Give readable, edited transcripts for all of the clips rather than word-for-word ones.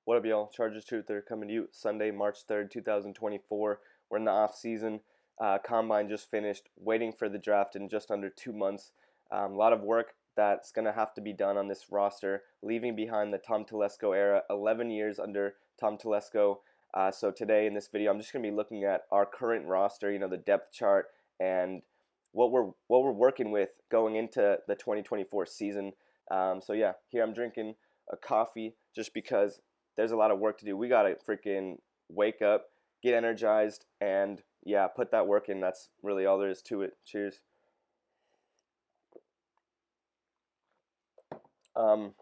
What up, y'all? Chargers Truther coming to you Sunday, March 3rd, 2024. We're in the off-season. Combine just finished, waiting for the draft in just under 2 months. A lot of work that's going to have to be done on this roster, leaving behind the Tom Telesco era, 11 years under Tom Telesco. So today in this video, I'm just going to be looking at our current roster, the depth chart, and what we're working with going into the 2024 season. So yeah, here I'm drinking a coffee just because there's a lot of work to do. We gotta freaking wake up, get energized, and yeah, put that work in. That's really all there is to it. Cheers. All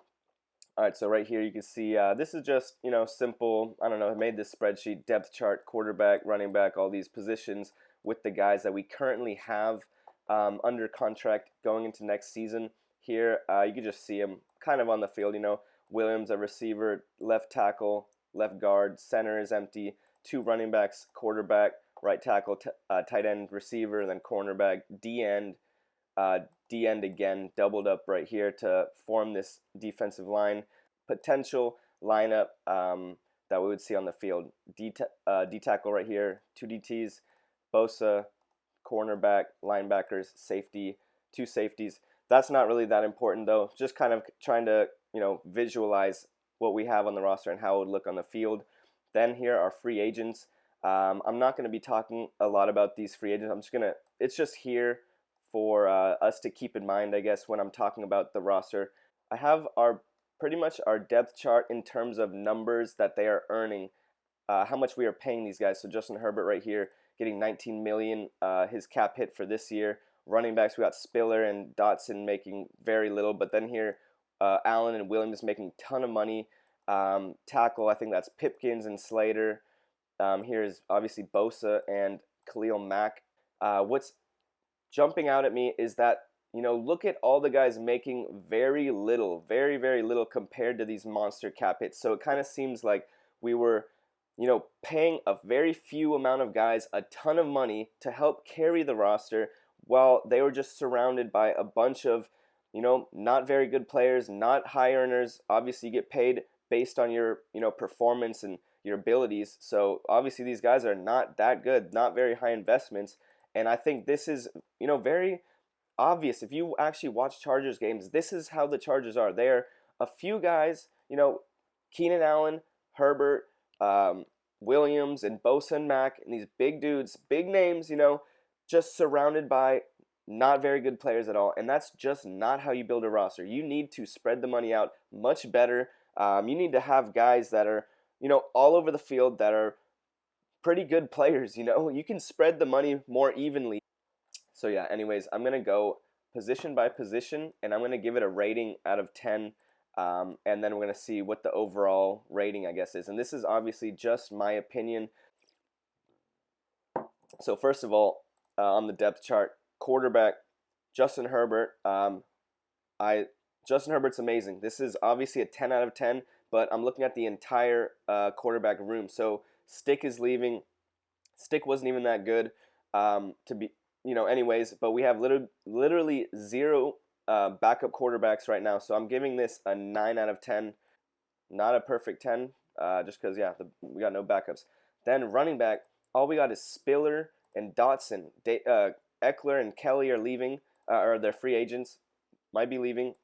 right, so right here you can see this is just simple. I don't know. I made this spreadsheet, depth chart, quarterback, running back, all these positions with the guys that we currently have under contract going into next season. Here you can just see them kind of on the field. Williams, a receiver, left tackle, left guard, center is empty, two running backs, quarterback, right tackle, tight end, receiver, and then cornerback, D end again, doubled up right here to form this defensive line. Potential lineup that we would see on the field. D tackle right here, two DTs, Bosa, cornerback, linebackers, safety, two safeties. That's not really that important though. Just kind of trying to visualize what we have on the roster and how it would look on the field. Then here are free agents. I'm not going to be talking a lot about these free agents. It's just here for us to keep in mind, I guess, when I'm talking about the roster. I have pretty much our depth chart in terms of numbers that they are earning, how much we are paying these guys. So Justin Herbert right here getting $19 million, his cap hit for this year. Running backs, we got Spiller and Dotson making very little, but then here Allen and Williams making a ton of money. Tackle, I think that's Pipkins and Slater. Here's obviously Bosa and Khalil Mack. What's jumping out at me is that, look at all the guys making very little, very, very little compared to these monster cap hits. So it kind of seems like we were, paying a very few amount of guys a ton of money to help carry the roster while they were just surrounded by a bunch of not very good players, not high earners. Obviously, you get paid based on your, performance and your abilities. So obviously, these guys are not that good, not very high investments. And I think this is, very obvious. If you actually watch Chargers games, this is how the Chargers are. They're a few guys, Keenan Allen, Herbert, Williams, and Bosa and Mack, and these big dudes, big names, just surrounded by not very good players at all, and that's just not how you build a roster. You need to spread the money out much better. You need to have guys that are, all over the field that are pretty good players. You can spread the money more evenly. So yeah, anyways, I'm gonna go position by position, and I'm gonna give it a rating out of 10, and then we're gonna see what the overall rating, I guess, is. And this is obviously just my opinion. So first of all, on the depth chart, quarterback Justin Herbert. Justin Herbert's amazing. This is obviously a 10 out of 10, but I'm looking at the entire quarterback room. So Stick is leaving. Stick wasn't even that good to be, anyways. But we have literally zero backup quarterbacks right now. So I'm giving this a 9 out of 10. Not a perfect 10, just because we got no backups. Then running back, all we got is Spiller and Dotson. Eckler and Kelly are leaving, or they're free agents, might be leaving.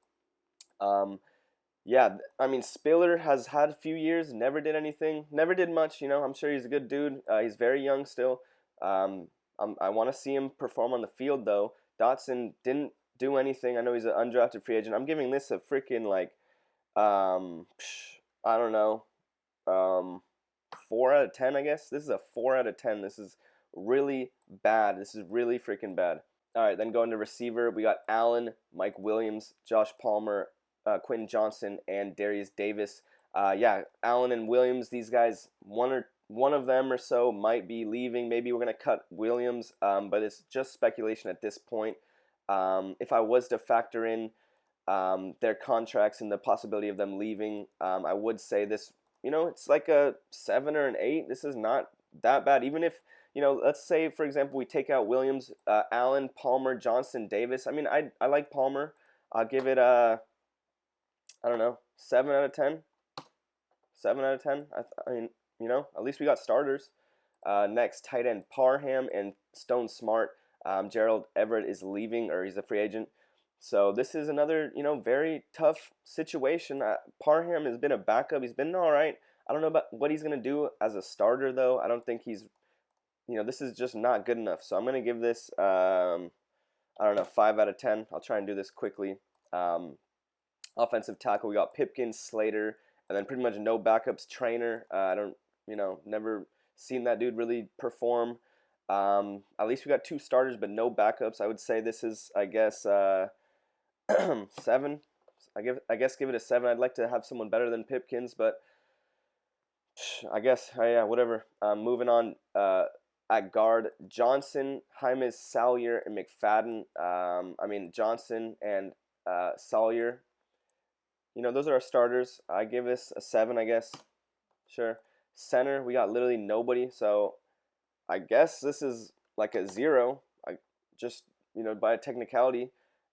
Spiller has had a few years, never did anything, never did much. I'm sure he's a good dude. He's very young still. I want to see him perform on the field though. Dotson didn't do anything. I know he's an undrafted free agent. I'm giving this a freaking I don't know, 4 out of 10. I guess this is a 4 out of 10. This is really bad. This is really freaking bad. All right, then going to receiver, we got Allen, Mike Williams, Josh Palmer, Quentin Johnson, and Darius Davis. Allen and Williams, these guys, one of them or so might be leaving. Maybe we're gonna cut Williams, but it's just speculation at this point. If I was to factor in their contracts and the possibility of them leaving, I would say this. It's like a 7 or an 8. This is not that bad. Even if let's say, for example, we take out Williams, Allen, Palmer, Johnson, Davis. I like Palmer. I'll give it I don't know, 7 out of 10. 7 out of 10. I mean, at least we got starters. Next, tight end Parham and Stone Smart. Gerald Everett is leaving, or he's a free agent. So this is another, very tough situation. Parham has been a backup. He's been all right. I don't know about what he's going to do as a starter, though. I don't think he's, this is just not good enough. So I'm going to give this, I don't know, 5 out of 10. I'll try and do this quickly. Offensive tackle, we got Pipkins, Slater, and then pretty much no backups. Trainer, I don't, never seen that dude really perform. At least we got 2 starters, but no backups. I would say this is, I guess, 7. I guess give it a 7. I'd like to have someone better than Pipkins, but I guess, yeah, whatever. Moving on. At guard, Johnson, Hymas, Salyer, and McFadden. Johnson and Salyer. Those are our starters. I give this a 7, I guess. Sure. Center, we got literally nobody, so I guess this is like a 0. Just, by a technicality.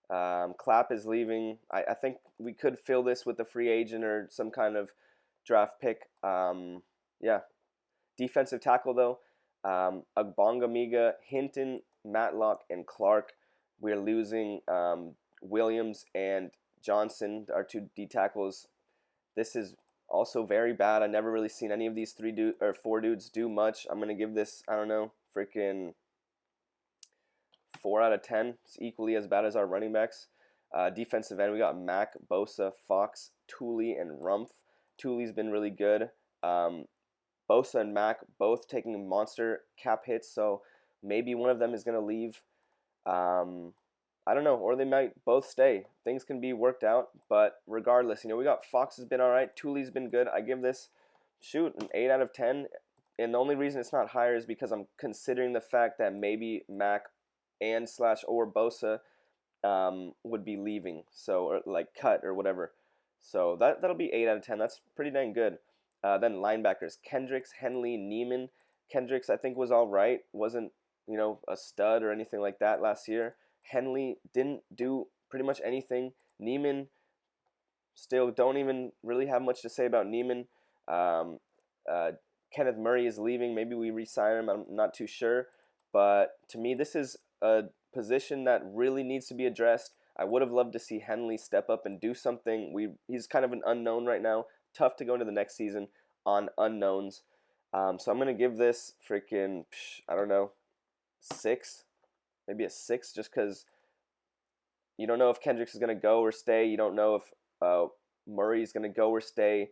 Clapp is leaving. I think we could fill this with a free agent or some kind of draft pick. Yeah. Defensive tackle, though. Agbongamiga, Hinton, Matlock, and Clark. We're losing Williams and Johnson, our 2 D tackles. This is also very bad. I've never really seen any of these 4 dudes do much. I'm gonna give this, I don't know, freaking 4 out of 10. It's equally as bad as our running backs. Defensive end, we got Mack, Bosa, Fox, Tooley, and Rumpf. Tooley's been really good. Bosa and Mack both taking monster cap hits, so maybe one of them is going to leave. I don't know, or they might both stay. Things can be worked out, but regardless, we got Fox has been all right. Tooley's been good. I give this, an 8 out of 10, and the only reason it's not higher is because I'm considering the fact that maybe Mack and/or Bosa would be leaving, so or like cut or whatever. So that'll be 8 out of 10. That's pretty dang good. Then linebackers, Kendricks, Henley, Neiman. Kendricks, I think, was all right. Wasn't, a stud or anything like that last year. Henley didn't do pretty much anything. Neiman, still don't even really have much to say about Neiman. Kenneth Murray is leaving. Maybe we re-sign him. I'm not too sure. But to me, this is a position that really needs to be addressed. I would have loved to see Henley step up and do something. He's kind of an unknown right now. Tough to go into the next season on unknowns. So I'm going to give this freaking, I don't know, 6. Maybe a 6 just because you don't know if Kendricks is going to go or stay. You don't know if Murray's going to go or stay.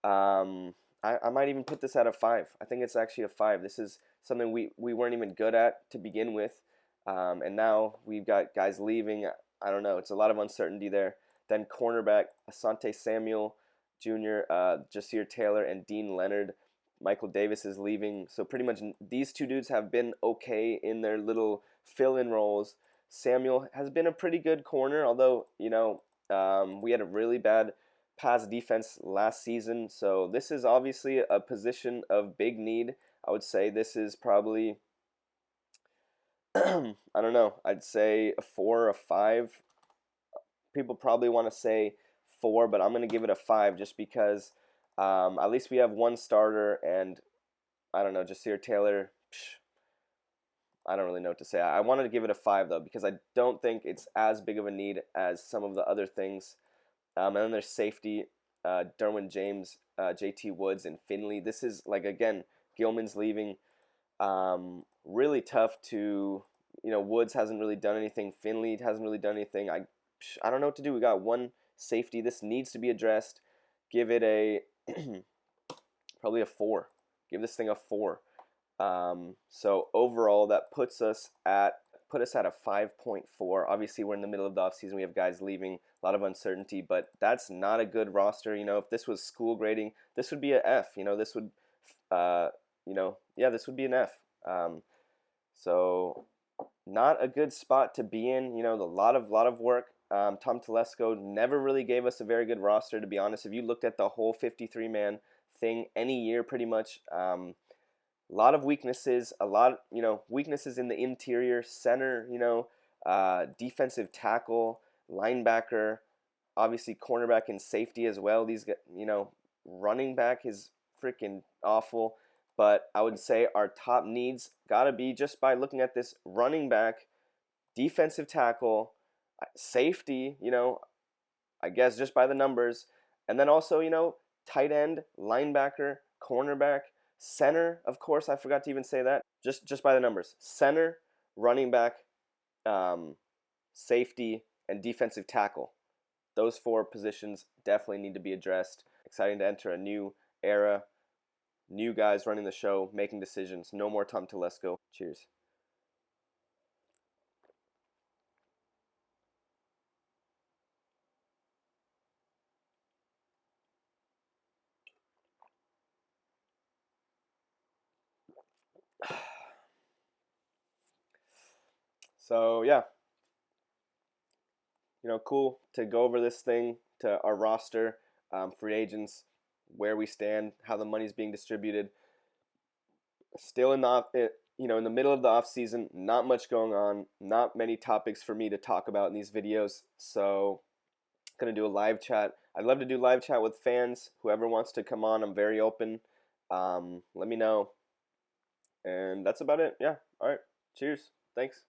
I might even put this at a 5. I think it's actually a 5. This is something we weren't even good at to begin with. And now we've got guys leaving. I don't know. It's a lot of uncertainty there. Then cornerback, Asante Samuel Jr., Jasir Taylor, and Dean Leonard. Michael Davis is leaving. So pretty much these 2 dudes have been okay in their little fill-in roles. Samuel has been a pretty good corner, although, we had a really bad pass defense last season. So this is obviously a position of big need. I would say this is probably, I don't know, I'd say a 4 or a 5. People probably want to say 4, but I'm going to give it a 5 just because at least we have 1 starter, and I don't know, Jasir Taylor, I don't really know what to say. I wanted to give it a 5 though because I don't think it's as big of a need as some of the other things. And then there's safety, Derwin James, JT Woods, and Finley. This is like, again, Gilman's leaving. Really tough to, Woods hasn't really done anything. Finley hasn't really done anything. I don't know what to do. We got 1 safety. This needs to be addressed. Give it a probably a 4. Give this thing a 4. So overall, that put us at a 5.4. Obviously, we're in the middle of the offseason. We have guys leaving, a lot of uncertainty, but that's not a good roster. If this was school grading, this would be an F. This would, this would be an F. So not a good spot to be in. A lot of work. Tom Telesco never really gave us a very good roster, to be honest. If you looked at the whole 53-man thing any year, pretty much, a lot of weaknesses, weaknesses in the interior, center, defensive tackle, linebacker, obviously cornerback and safety as well. These, running back is freaking awful. But I would say our top needs gotta be, just by looking at this, running back, defensive tackle, safety, I guess just by the numbers, and then also, tight end, linebacker, cornerback, center, of course, I forgot to even say that, just by the numbers. Center, running back, um, safety, and defensive tackle. Those four positions definitely need to be addressed. Exciting to enter a new era, new guys running the show, making decisions. No more Tom Telesco. Cheers. So yeah, cool to go over this thing, to our roster, free agents, where we stand, how the money's being distributed. Still in the middle of the off season, not much going on, not many topics for me to talk about in these videos. So, gonna do a live chat. I'd love to do live chat with fans. Whoever wants to come on, I'm very open. Let me know. And that's about it. Yeah. All right. Cheers. Thanks.